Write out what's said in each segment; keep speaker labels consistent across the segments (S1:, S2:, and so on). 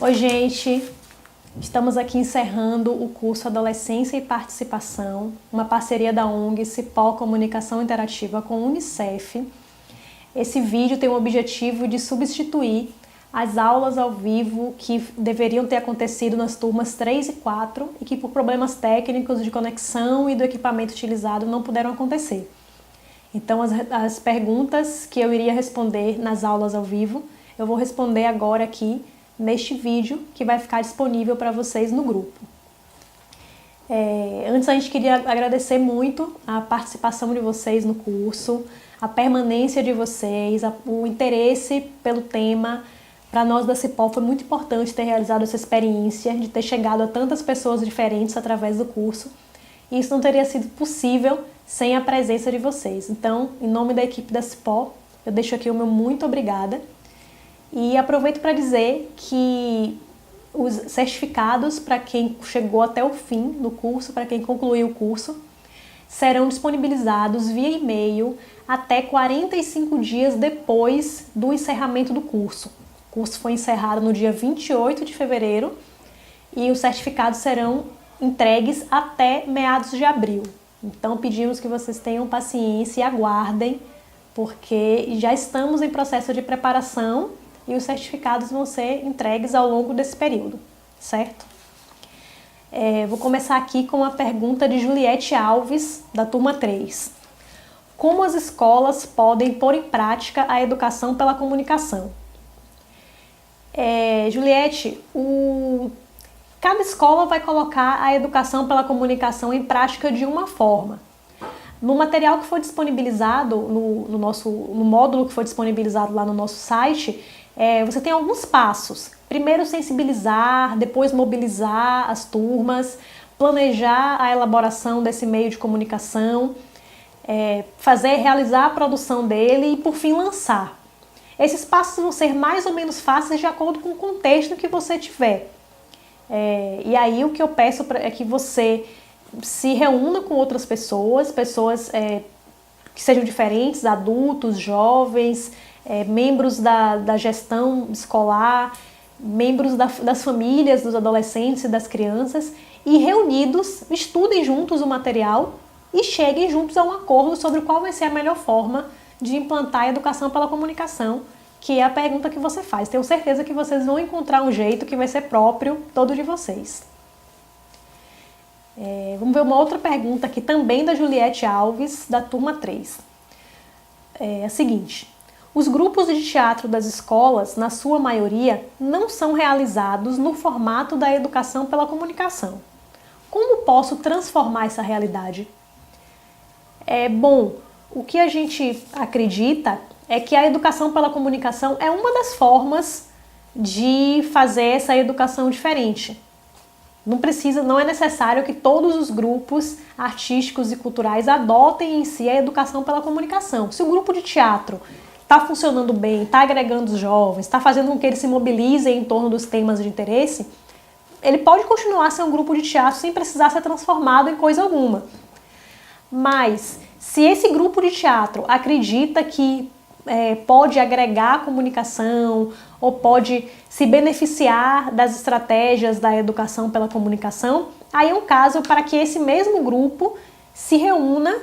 S1: Oi, gente! Estamos aqui encerrando o curso Adolescência e Participação, uma parceria da ONG Cipó Comunicação Interativa com o Unicef. Esse vídeo tem o objetivo de substituir as aulas ao vivo que deveriam ter acontecido nas turmas 3 e 4 e que por problemas técnicos de conexão e do equipamento utilizado não puderam acontecer. Então as perguntas que eu iria responder nas aulas ao vivo, eu vou responder agora aqui neste vídeo que vai ficar disponível para vocês no grupo. Antes a gente queria agradecer muito a participação de vocês no curso, a permanência de vocês, o interesse pelo tema. Para nós da Cipó foi muito importante ter realizado essa experiência, de ter chegado a tantas pessoas diferentes através do curso. E isso não teria sido possível sem a presença de vocês. Então, em nome da equipe da Cipó, eu deixo aqui o meu muito obrigada. E aproveito para dizer que os certificados para quem chegou até o fim do curso, para quem concluiu o curso, serão disponibilizados via e-mail até 45 dias depois do encerramento do curso. O curso foi encerrado no dia 28 de fevereiro e os certificados serão entregues até meados de abril. Então pedimos que vocês tenham paciência e aguardem, porque já estamos em processo de preparação e os certificados vão ser entregues ao longo desse período, certo? Vou começar aqui com a pergunta de Juliette Alves, da turma 3. Como as escolas podem pôr em prática a educação pela comunicação? Juliette, cada escola vai colocar a educação pela comunicação em prática de uma forma. No material que foi disponibilizado, no módulo que foi disponibilizado lá no nosso site, você tem alguns passos. Primeiro sensibilizar, depois mobilizar as turmas, planejar a elaboração desse meio de comunicação, realizar a produção dele e por fim lançar. Esses passos vão ser mais ou menos fáceis de acordo com o contexto que você tiver. E aí o que eu peço é que você se reúna com outras pessoas que sejam diferentes, adultos, jovens, membros da gestão escolar, membros das famílias, dos adolescentes e das crianças, e reunidos, estudem juntos o material e cheguem juntos a um acordo sobre qual vai ser a melhor forma de implantar a educação pela comunicação, que é a pergunta que você faz. Tenho certeza que vocês vão encontrar um jeito que vai ser próprio todo de vocês. Vamos ver uma outra pergunta aqui também da Juliette Alves, da turma 3. É a seguinte: os grupos de teatro das escolas, na sua maioria, não são realizados no formato da educação pela comunicação. Como posso transformar essa realidade? Bom, o que a gente acredita é que a educação pela comunicação é uma das formas de fazer essa educação diferente. Não é necessário que todos os grupos artísticos e culturais adotem em si a educação pela comunicação. Se o grupo de teatro está funcionando bem, está agregando os jovens, está fazendo com que eles se mobilizem em torno dos temas de interesse, ele pode continuar a ser um grupo de teatro sem precisar ser transformado em coisa alguma. Mas se esse grupo de teatro acredita que pode agregar a comunicação ou pode se beneficiar das estratégias da educação pela comunicação, aí é um caso para que esse mesmo grupo se reúna,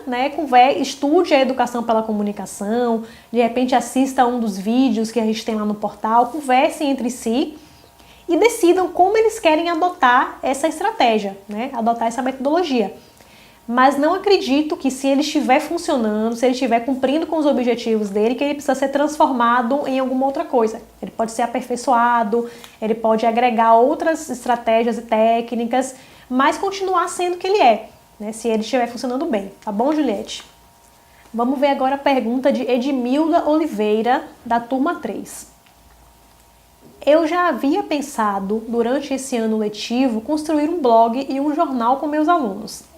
S1: estude a educação pela comunicação, de repente assista a um dos vídeos que a gente tem lá no portal, conversem entre si e decidam como eles querem adotar essa estratégia, adotar essa metodologia. Mas não acredito que se ele estiver funcionando, se ele estiver cumprindo com os objetivos dele, que ele precisa ser transformado em alguma outra coisa. Ele pode ser aperfeiçoado, ele pode agregar outras estratégias e técnicas, mas continuar sendo o que ele é, se ele estiver funcionando bem. Tá bom, Juliette? Vamos ver agora a pergunta de Edmilda Oliveira, da turma 3. Eu já havia pensado, durante esse ano letivo, construir um blog e um jornal com meus alunos.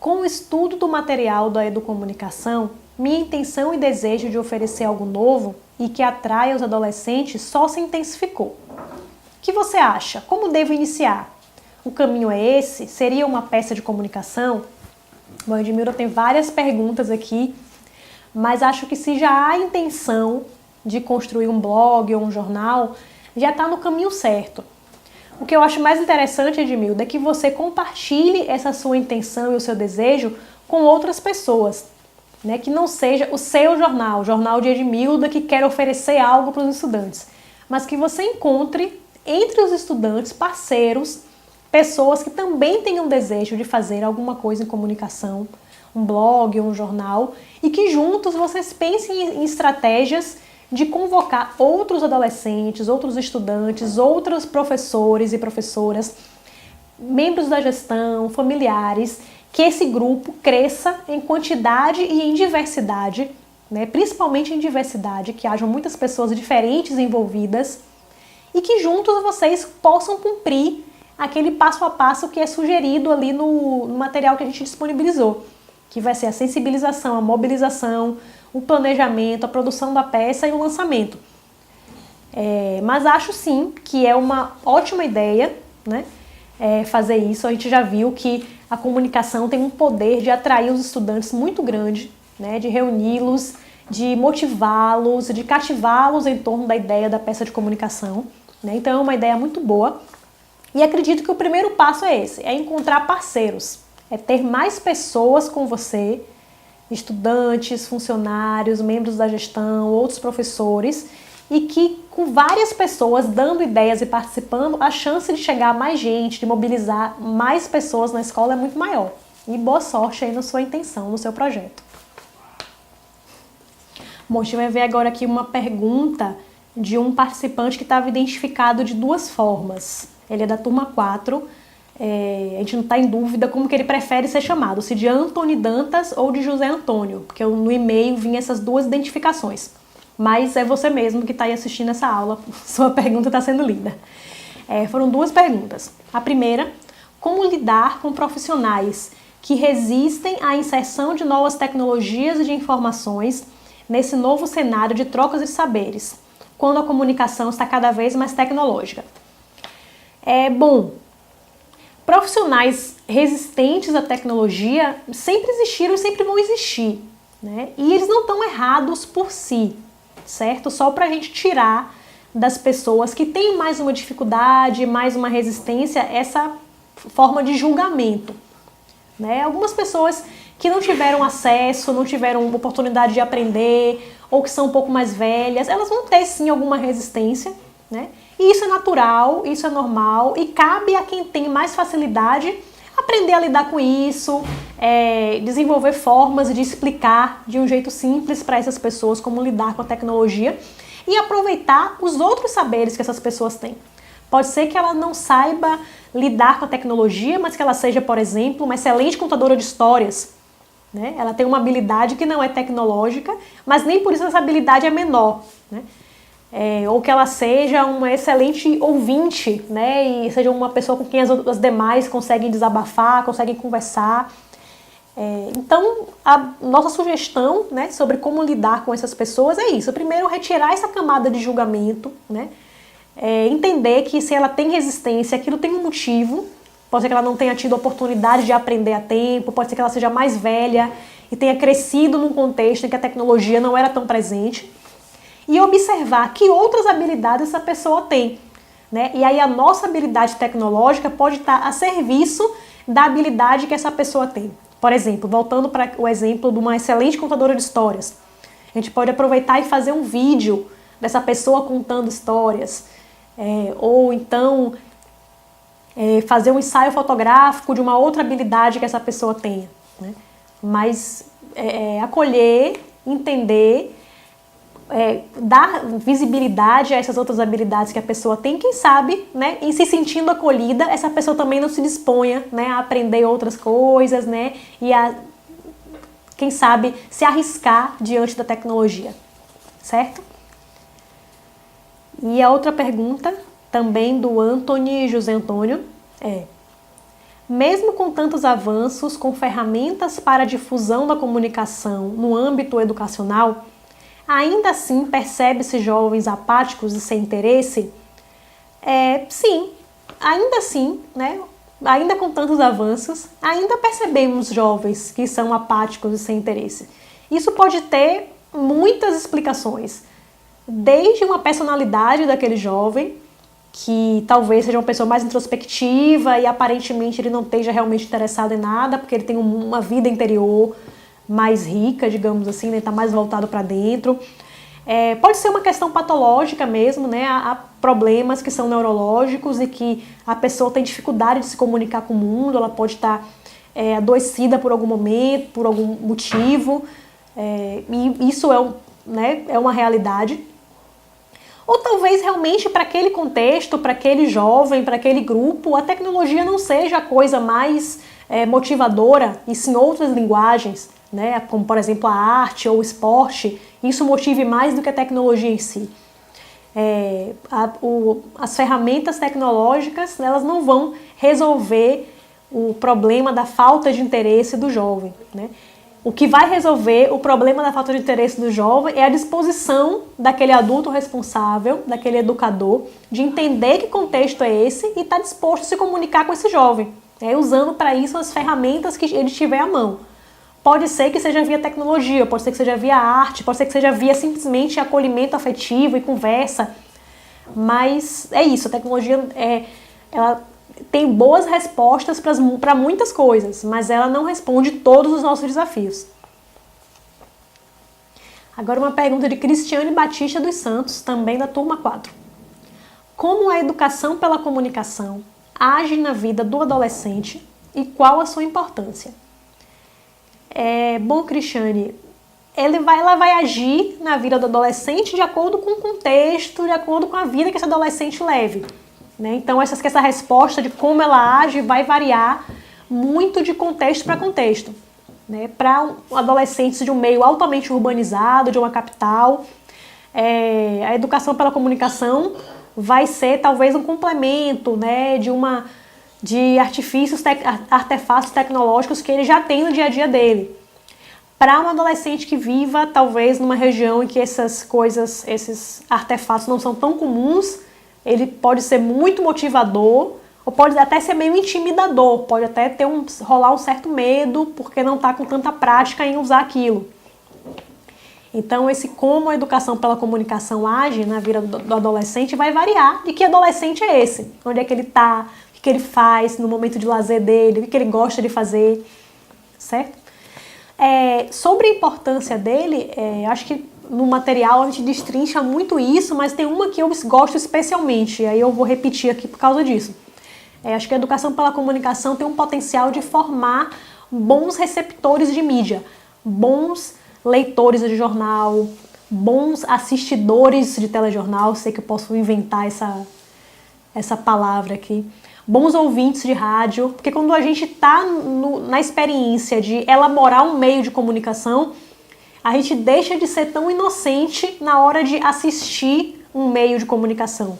S1: Com o estudo do material da educomunicação, minha intenção e desejo de oferecer algo novo e que atraia os adolescentes só se intensificou. O que você acha? Como devo iniciar? O caminho é esse? Seria uma peça de comunicação? Bom, Edmilda tem várias perguntas aqui, mas acho que se já há intenção de construir um blog ou um jornal, já está no caminho certo. O que eu acho mais interessante, Edmilda, é que você compartilhe essa sua intenção e o seu desejo com outras pessoas, né? Que não seja o seu jornal, o jornal de Edmilda que quer oferecer algo para os estudantes, mas que você encontre entre os estudantes parceiros, pessoas que também tenham desejo de fazer alguma coisa em comunicação, um blog, um jornal, e que juntos vocês pensem em estratégias de convocar outros adolescentes, outros estudantes, outros professores e professoras, membros da gestão, familiares, que esse grupo cresça em quantidade e em diversidade, né? Principalmente em diversidade, que hajam muitas pessoas diferentes envolvidas e que juntos vocês possam cumprir aquele passo a passo que é sugerido ali no material que a gente disponibilizou, que vai ser a sensibilização, a mobilização, o planejamento, a produção da peça e o lançamento. Mas acho sim que é uma ótima ideia, né, fazer isso. A gente já viu que a comunicação tem um poder de atrair os estudantes muito grande, né, de reuni-los, de motivá-los, de cativá-los em torno da ideia da peça de comunicação, né? Então é uma ideia muito boa. E acredito que o primeiro passo é esse, é encontrar parceiros, é ter mais pessoas com você, estudantes, funcionários, membros da gestão, outros professores, e que com várias pessoas dando ideias e participando, a chance de chegar a mais gente, de mobilizar mais pessoas na escola é muito maior. E boa sorte aí na sua intenção, no seu projeto. Bom, a gente vai ver agora aqui uma pergunta de um participante que estava identificado de duas formas. Ele é da turma 4, a gente não está em dúvida como que ele prefere ser chamado, se de Antônio Dantas ou de José Antônio, porque no e-mail vinha essas duas identificações. Mas é você mesmo que está aí assistindo essa aula, sua pergunta está sendo lida. Foram duas perguntas. A primeira, como lidar com profissionais que resistem à inserção de novas tecnologias e de informações nesse novo cenário de trocas de saberes, quando a comunicação está cada vez mais tecnológica? Bom, profissionais resistentes à tecnologia sempre existiram e sempre vão existir, né? E eles não estão errados por si, certo? Só para a gente tirar das pessoas que têm mais uma dificuldade, mais uma resistência, essa forma de julgamento, né? Algumas pessoas que não tiveram acesso, não tiveram oportunidade de aprender, ou que são um pouco mais velhas, elas vão ter sim alguma resistência, né? E isso é natural, isso é normal, e cabe a quem tem mais facilidade aprender a lidar com isso, desenvolver formas de explicar de um jeito simples para essas pessoas como lidar com a tecnologia e aproveitar os outros saberes que essas pessoas têm. Pode ser que ela não saiba lidar com a tecnologia, mas que ela seja, por exemplo, uma excelente contadora de histórias, né? Ela tem uma habilidade que não é tecnológica, mas nem por isso essa habilidade é menor, né? Ou que ela seja uma excelente ouvinte, né? E seja uma pessoa com quem as demais conseguem desabafar, conseguem conversar. Então, a nossa sugestão, né, sobre como lidar com essas pessoas é isso. Primeiro, retirar essa camada de julgamento, né? Entender que se ela tem resistência, aquilo tem um motivo. Pode ser que ela não tenha tido oportunidade de aprender a tempo, pode ser que ela seja mais velha e tenha crescido num contexto em que a tecnologia não era tão presente. E observar que outras habilidades essa pessoa tem, né? E aí a nossa habilidade tecnológica pode estar a serviço da habilidade que essa pessoa tem. Por exemplo, voltando para o exemplo de uma excelente contadora de histórias, a gente pode aproveitar e fazer um vídeo dessa pessoa contando histórias, ou então fazer um ensaio fotográfico de uma outra habilidade que essa pessoa tenha, né? Mas acolher, entender, dar visibilidade a essas outras habilidades que a pessoa tem, quem sabe, né, em se sentindo acolhida, essa pessoa também não se disponha, né, a aprender outras coisas, né, e a, quem sabe, se arriscar diante da tecnologia, certo? E a outra pergunta, também do Antônio José Antônio, mesmo com tantos avanços, com ferramentas para a difusão da comunicação no âmbito educacional, ainda assim percebe-se jovens apáticos e sem interesse? Sim, ainda assim, né? Ainda com tantos avanços, ainda percebemos jovens que são apáticos e sem interesse. Isso pode ter muitas explicações, desde uma personalidade daquele jovem, que talvez seja uma pessoa mais introspectiva e aparentemente ele não esteja realmente interessado em nada, porque ele tem uma vida interior mais rica, digamos assim, né? Está mais voltado para dentro. Pode ser uma questão patológica mesmo, né? Há problemas que são neurológicos e que a pessoa tem dificuldade de se comunicar com o mundo, ela pode estar adoecida por algum momento, por algum motivo, e isso é uma realidade. Ou talvez realmente para aquele contexto, para aquele jovem, para aquele grupo, a tecnologia não seja a coisa mais motivadora, e sim outras linguagens, né? Como por exemplo a arte ou o esporte, isso motive mais do que a tecnologia em si. As ferramentas tecnológicas, elas não vão resolver o problema da falta de interesse do jovem, né? O que vai resolver o problema da falta de interesse do jovem é a disposição daquele adulto responsável, daquele educador, de entender que contexto é esse e estar disposto a se comunicar com esse jovem, usando para isso as ferramentas que ele tiver à mão. Pode ser que seja via tecnologia, pode ser que seja via arte, pode ser que seja via simplesmente acolhimento afetivo e conversa, mas é isso, a tecnologia ela tem boas respostas para muitas coisas, mas ela não responde todos os nossos desafios. Agora uma pergunta de Cristiane Batista dos Santos, também da turma 4. Como a educação pela comunicação age na vida do adolescente e qual a sua importância? Bom, Cristiane, ela vai agir na vida do adolescente de acordo com o contexto, de acordo com a vida que esse adolescente leve. Né? Então, essa resposta de como ela age vai variar muito de contexto para contexto. Né? Para adolescentes de um meio altamente urbanizado, de uma capital, a educação pela comunicação vai ser talvez um complemento, né, de artefatos tecnológicos que ele já tem no dia a dia dele. Para um adolescente que viva talvez numa região em que esses artefatos não são tão comuns, ele pode ser muito motivador, ou pode até ser meio intimidador, pode até rolar um certo medo, porque não está com tanta prática em usar aquilo. Então, como a educação pela comunicação age na vida do adolescente vai variar de que adolescente é esse, onde é que ele está, o que ele faz no momento de lazer dele, o que ele gosta de fazer, certo? Sobre a importância dele, acho que no material a gente destrincha muito isso, mas tem uma que eu gosto especialmente, e aí eu vou repetir aqui por causa disso. Acho que a educação pela comunicação tem um potencial de formar bons receptores de mídia, bons leitores de jornal, bons assistidores de telejornal, sei que eu posso inventar essa palavra aqui, bons ouvintes de rádio, porque quando a gente está na experiência de elaborar um meio de comunicação, a gente deixa de ser tão inocente na hora de assistir um meio de comunicação.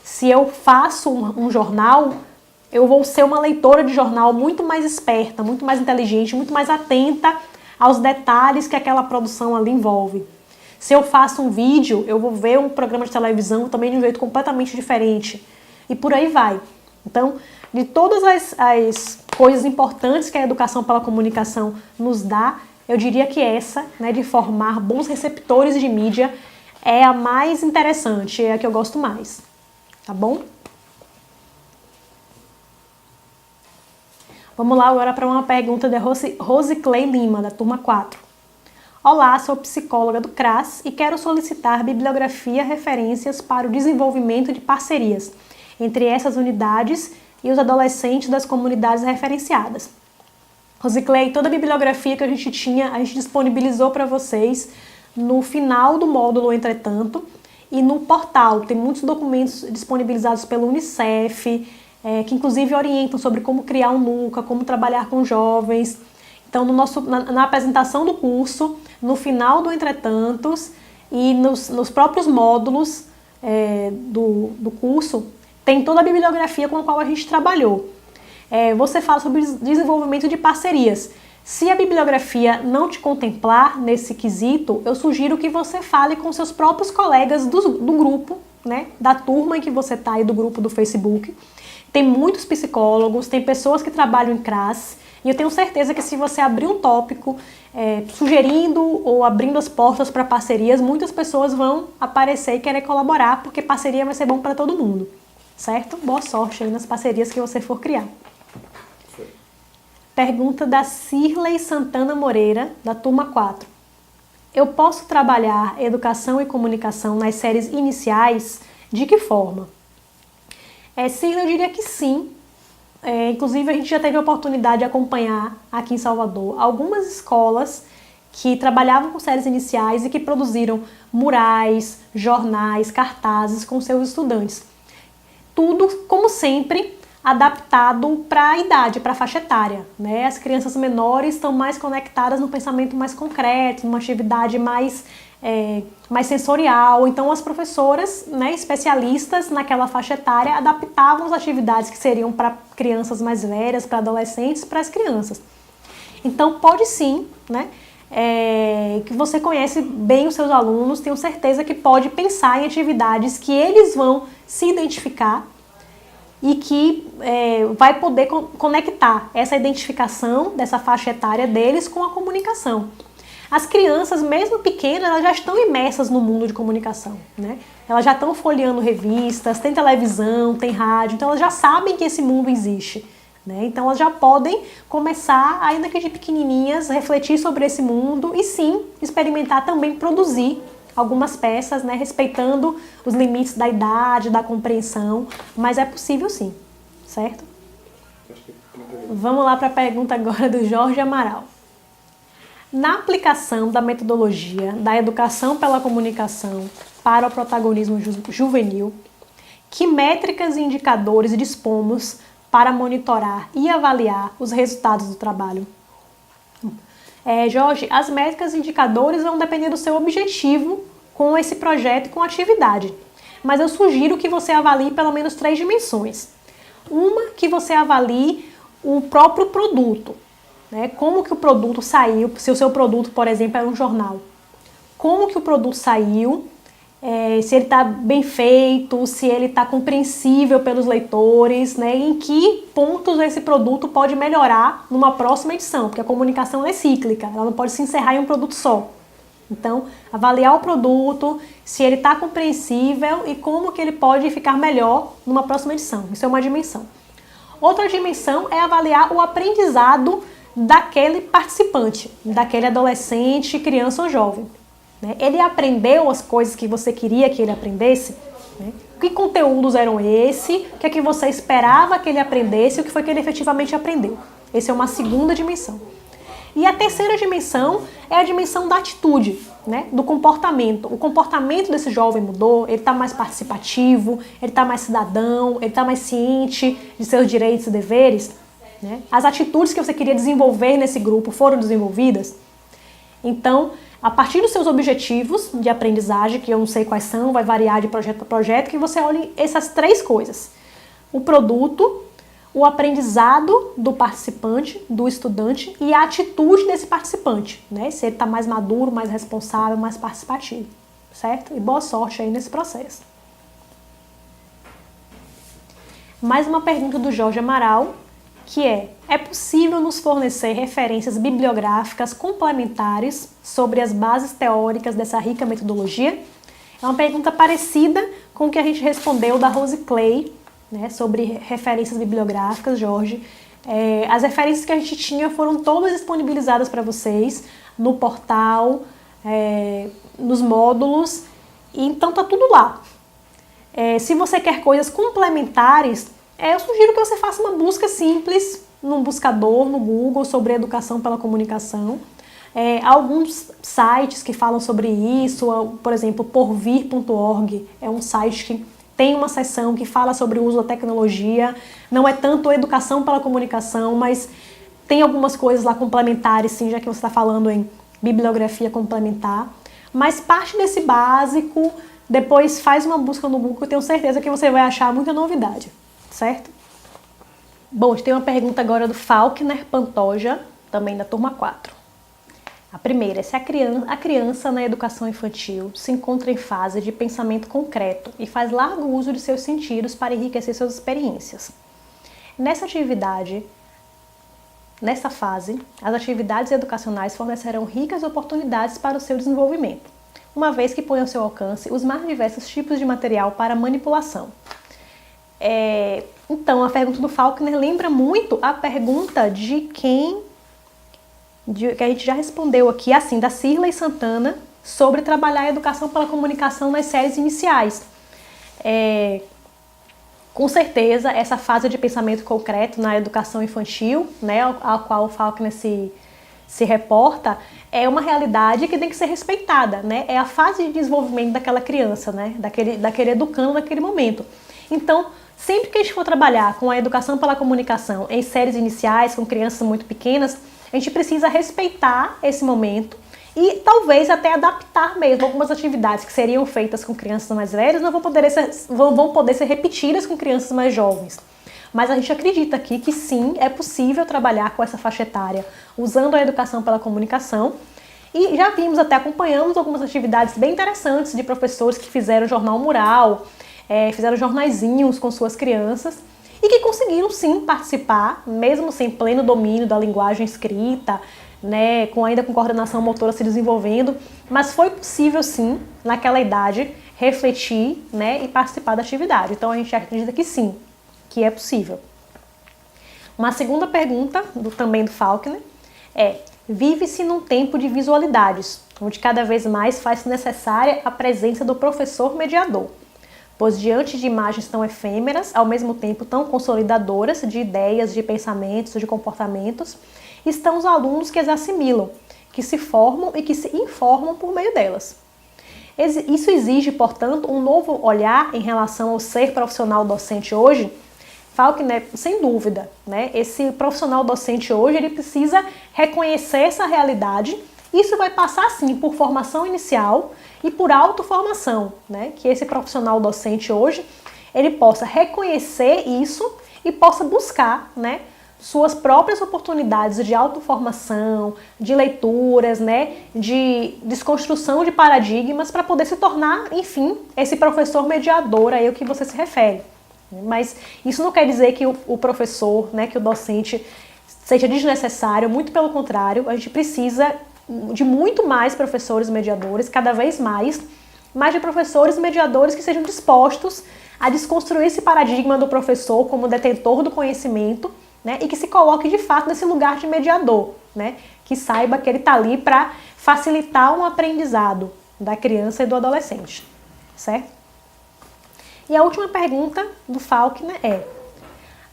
S1: Se eu faço um jornal, eu vou ser uma leitora de jornal muito mais esperta, muito mais inteligente, muito mais atenta aos detalhes que aquela produção ali envolve. Se eu faço um vídeo, eu vou ver um programa de televisão também de um jeito completamente diferente. E por aí vai. Então, de todas as coisas importantes que a educação pela comunicação nos dá, eu diria que essa, né, de formar bons receptores de mídia, é a mais interessante, é a que eu gosto mais. Tá bom? Vamos lá agora para uma pergunta da Rosiclei Lima, da turma 4. Olá, sou psicóloga do CRAS e quero solicitar bibliografia referências para o desenvolvimento de parcerias entre essas unidades e os adolescentes das comunidades referenciadas. Rosiclei, toda a bibliografia que a gente tinha, a gente disponibilizou para vocês no final do módulo Entretanto e no portal. Tem muitos documentos disponibilizados pelo Unicef, que inclusive orientam sobre como criar um NUCA, como trabalhar com jovens. Então, na apresentação do curso, no final do Entretantos e nos próprios módulos do curso, tem toda a bibliografia com a qual a gente trabalhou. Você fala sobre desenvolvimento de parcerias. Se a bibliografia não te contemplar nesse quesito, eu sugiro que você fale com seus próprios colegas do grupo, né, da turma em que você está aí, do grupo do Facebook. Tem muitos psicólogos, tem pessoas que trabalham em CRAS, e eu tenho certeza que se você abrir um tópico sugerindo ou abrindo as portas para parcerias, muitas pessoas vão aparecer e querer colaborar, porque parceria vai ser bom para todo mundo. certo? Boa sorte aí nas parcerias que você for criar. Pergunta da Cirlei Santana Moreira, da turma 4. Eu posso trabalhar educação e comunicação nas séries iniciais? De que forma? Cirlei, eu diria que sim. Inclusive, a gente já teve a oportunidade de acompanhar aqui em Salvador algumas escolas que trabalhavam com séries iniciais e que produziram murais, jornais, cartazes com seus estudantes. Tudo, como sempre, adaptado para a idade, para a faixa etária, né? As crianças menores estão mais conectadas no pensamento mais concreto, numa atividade mais sensorial. Então, as professoras, né, especialistas naquela faixa etária, adaptavam as atividades que seriam para crianças mais velhas, para adolescentes, para as crianças. Então, pode sim, né? Que você conhece bem os seus alunos, tenho certeza que pode pensar em atividades que eles vão se identificar e que vai poder conectar essa identificação dessa faixa etária deles com a comunicação. As crianças, mesmo pequenas, elas já estão imersas no mundo de comunicação, né? Elas já estão folheando revistas, tem televisão, tem rádio, então elas já sabem que esse mundo existe, né? Então elas já podem começar, ainda que de pequenininhas, refletir sobre esse mundo e sim, experimentar também produzir algumas peças, né, respeitando os limites da idade, da compreensão, mas é possível sim, certo? Vamos lá para a pergunta agora do Jorge Amaral. Na aplicação da metodologia da educação pela comunicação para o protagonismo juvenil, que métricas e indicadores dispomos para monitorar e avaliar os resultados do trabalho? Jorge, as métricas e indicadores vão depender do seu objetivo com esse projeto e com a atividade. Mas eu sugiro que você avalie pelo menos 3 dimensões. Uma, que você avalie o próprio produto, né? Como que o produto saiu, se o seu produto, por exemplo, é um jornal. Como que o produto saiu, se ele está bem feito, se ele está compreensível pelos leitores, né? Em que pontos esse produto pode melhorar numa próxima edição, porque a comunicação é cíclica, ela não pode se encerrar em um produto só. Então, avaliar o produto, se ele está compreensível e como que ele pode ficar melhor numa próxima edição. Isso é uma dimensão. Outra dimensão é avaliar o aprendizado daquele participante, daquele adolescente, criança ou jovem. Ele aprendeu as coisas que você queria que ele aprendesse? Que conteúdos eram esse? O que é que você esperava que ele aprendesse? O que foi que ele efetivamente aprendeu? Essa é uma segunda dimensão. E a terceira dimensão é a dimensão da atitude, né? Do comportamento. O comportamento desse jovem mudou, ele está mais participativo, ele está mais cidadão, ele está mais ciente de seus direitos e deveres, né? As atitudes que você queria desenvolver nesse grupo foram desenvolvidas. Então, a partir dos seus objetivos de aprendizagem, que eu não sei quais são, vai variar de projeto para projeto, que você olhe essas 3 coisas. O produto, o aprendizado do participante, do estudante e a atitude desse participante, né? Se ele está mais maduro, mais responsável, mais participativo, certo? E boa sorte aí nesse processo. Mais uma pergunta do Jorge Amaral, que é possível nos fornecer referências bibliográficas complementares sobre as bases teóricas dessa rica metodologia? É uma pergunta parecida com o que a gente respondeu da Rose Clay, né, sobre referências bibliográficas, Jorge. As referências que a gente tinha foram todas disponibilizadas para vocês no portal, nos módulos, e então tá tudo lá. Se você quer coisas complementares, eu sugiro que você faça uma busca simples num buscador, no Google, sobre educação pela comunicação. Há alguns sites que falam sobre isso, por exemplo, porvir.org é um site que tem uma seção que fala sobre o uso da tecnologia, não é tanto educação pela comunicação, mas tem algumas coisas lá complementares, sim, já que você está falando em bibliografia complementar. Mas parte desse básico, depois faz uma busca no Google, que eu tenho certeza que você vai achar muita novidade, certo? Bom, a gente tem uma pergunta agora do Faulkner Pantoja, também da turma 4. A primeira é se a criança na educação infantil se encontra em fase de pensamento concreto e faz largo uso de seus sentidos para enriquecer suas experiências. Nessa fase, as atividades educacionais fornecerão ricas oportunidades para o seu desenvolvimento, uma vez que põe ao seu alcance os mais diversos tipos de material para manipulação. Então, a pergunta do Faulkner lembra muito a pergunta que a gente já respondeu aqui, assim, da Cirlei Santana, sobre trabalhar a educação pela comunicação nas séries iniciais. Com certeza, essa fase de pensamento concreto na educação infantil, né, a qual o Faulkner se reporta, é uma realidade que tem que ser respeitada, né? É a fase de desenvolvimento daquela criança, né? Daquele educando naquele momento. Então, sempre que a gente for trabalhar com a educação pela comunicação em séries iniciais, com crianças muito pequenas, a gente precisa respeitar esse momento e talvez até adaptar mesmo algumas atividades que seriam feitas com crianças mais velhas, não vão poder ser repetidas com crianças mais jovens. Mas a gente acredita aqui que sim, é possível trabalhar com essa faixa etária usando a educação pela comunicação. E já vimos, até acompanhamos algumas atividades bem interessantes de professores que fizeram jornal mural, fizeram jornaizinhos com suas crianças e que conseguiram sim participar, mesmo sem pleno domínio da linguagem escrita, né, ainda com coordenação motora se desenvolvendo, mas foi possível sim, naquela idade, refletir, né, e participar da atividade. Então a gente acredita que sim, que é possível. Uma segunda pergunta, também do Faulkner, vive-se num tempo de visualidades, onde cada vez mais faz necessária a presença do professor mediador, pois diante de imagens tão efêmeras, ao mesmo tempo tão consolidadoras de ideias, de pensamentos, de comportamentos, estão os alunos que as assimilam, que se formam e que se informam por meio delas. Isso exige, portanto, um novo olhar em relação ao ser profissional docente hoje. Faulkner, sem dúvida, né? Esse profissional docente hoje, ele precisa reconhecer essa realidade. Isso vai passar, sim, por formação inicial e por autoformação, né? Que esse profissional docente hoje, ele possa reconhecer isso e possa buscar, né, suas próprias oportunidades de autoformação, de leituras, né, de desconstrução de paradigmas para poder se tornar, enfim, esse professor mediador aí ao que você se refere. Mas isso não quer dizer que o professor, né, que o docente seja desnecessário, muito pelo contrário, a gente precisa de muito mais professores mediadores, cada vez mais de professores mediadores que sejam dispostos a desconstruir esse paradigma do professor como detentor do conhecimento, né, e que se coloque de fato nesse lugar de mediador, né, que saiba que ele está ali para facilitar um aprendizado da criança e do adolescente, certo? E a última pergunta do Faulkner é: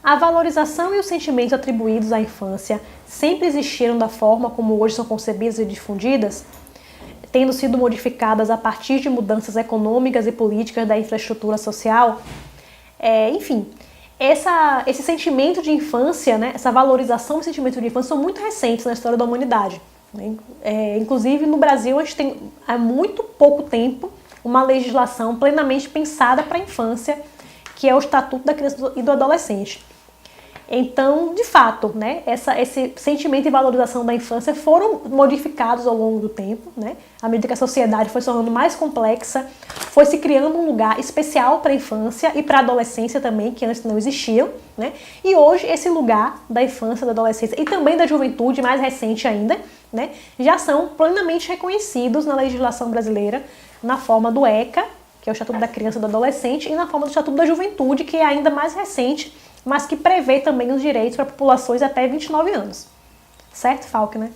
S1: a valorização e os sentimentos atribuídos à infância sempre existiram da forma como hoje são concebidas e difundidas, tendo sido modificadas a partir de mudanças econômicas e políticas da infraestrutura social? Enfim, esse sentimento de infância, né, essa valorização do sentimento de infância são muito recentes na história da humanidade. Inclusive no Brasil a gente tem há muito pouco tempo uma legislação plenamente pensada para a infância, que é o Estatuto da Criança e do Adolescente. Então, de fato, né, esse sentimento e valorização da infância foram modificados ao longo do tempo, né? À medida que a sociedade foi se tornando mais complexa, foi se criando um lugar especial para a infância e para a adolescência também, que antes não existiam, né? E hoje esse lugar da infância, da adolescência e também da juventude, mais recente ainda, né, já são plenamente reconhecidos na legislação brasileira, na forma do ECA, que é o Estatuto da Criança e do Adolescente, e na forma do Estatuto da Juventude, que é ainda mais recente, mas que prevê também os direitos para populações até 29 anos. Certo, Faulkner?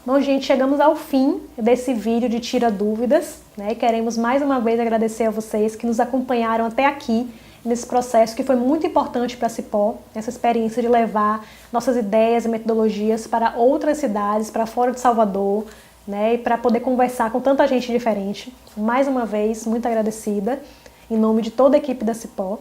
S1: Bom, gente, chegamos ao fim desse vídeo de Tira Dúvidas, né? Queremos mais uma vez agradecer a vocês que nos acompanharam até aqui nesse processo que foi muito importante para a Cipó, essa experiência de levar nossas ideias e metodologias para outras cidades, para fora de Salvador, né? E para poder conversar com tanta gente diferente. Mais uma vez, muito agradecida, em nome de toda a equipe da Cipó.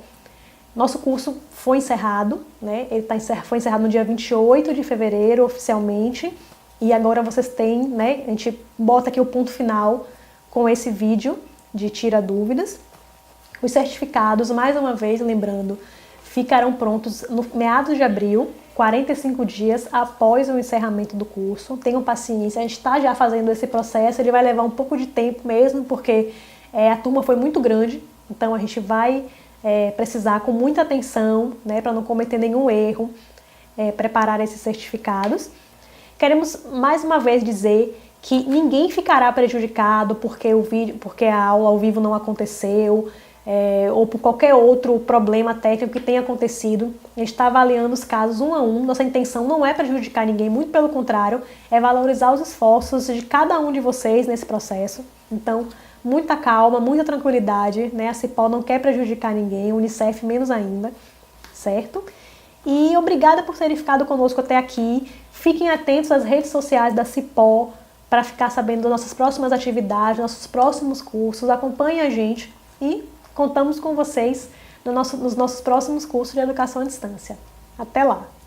S1: Nosso curso foi encerrado, né? Ele foi encerrado no dia 28 de fevereiro, oficialmente, e agora vocês têm, né? A gente bota aqui o ponto final com esse vídeo de Tira Dúvidas. Os certificados, mais uma vez, lembrando, ficarão prontos no meados de abril, 45 dias após o encerramento do curso. Tenham paciência, a gente está já fazendo esse processo, ele vai levar um pouco de tempo mesmo, porque a turma foi muito grande, então a gente vai precisar com muita atenção, né, para não cometer nenhum erro, preparar esses certificados. Queremos mais uma vez dizer que ninguém ficará prejudicado porque a aula ao vivo não aconteceu. ou por qualquer outro problema técnico que tenha acontecido. A gente está avaliando os casos um a um. Nossa intenção não é prejudicar ninguém, muito pelo contrário, é valorizar os esforços de cada um de vocês nesse processo. Então, muita calma, muita tranquilidade, né? A Cipó não quer prejudicar ninguém, o Unicef menos ainda, certo? E obrigada por terem ficado conosco até aqui. Fiquem atentos às redes sociais da Cipó para ficar sabendo das nossas próximas atividades, nossos próximos cursos. Acompanhem a gente e contamos com vocês nos nossos próximos cursos de educação à distância. Até lá!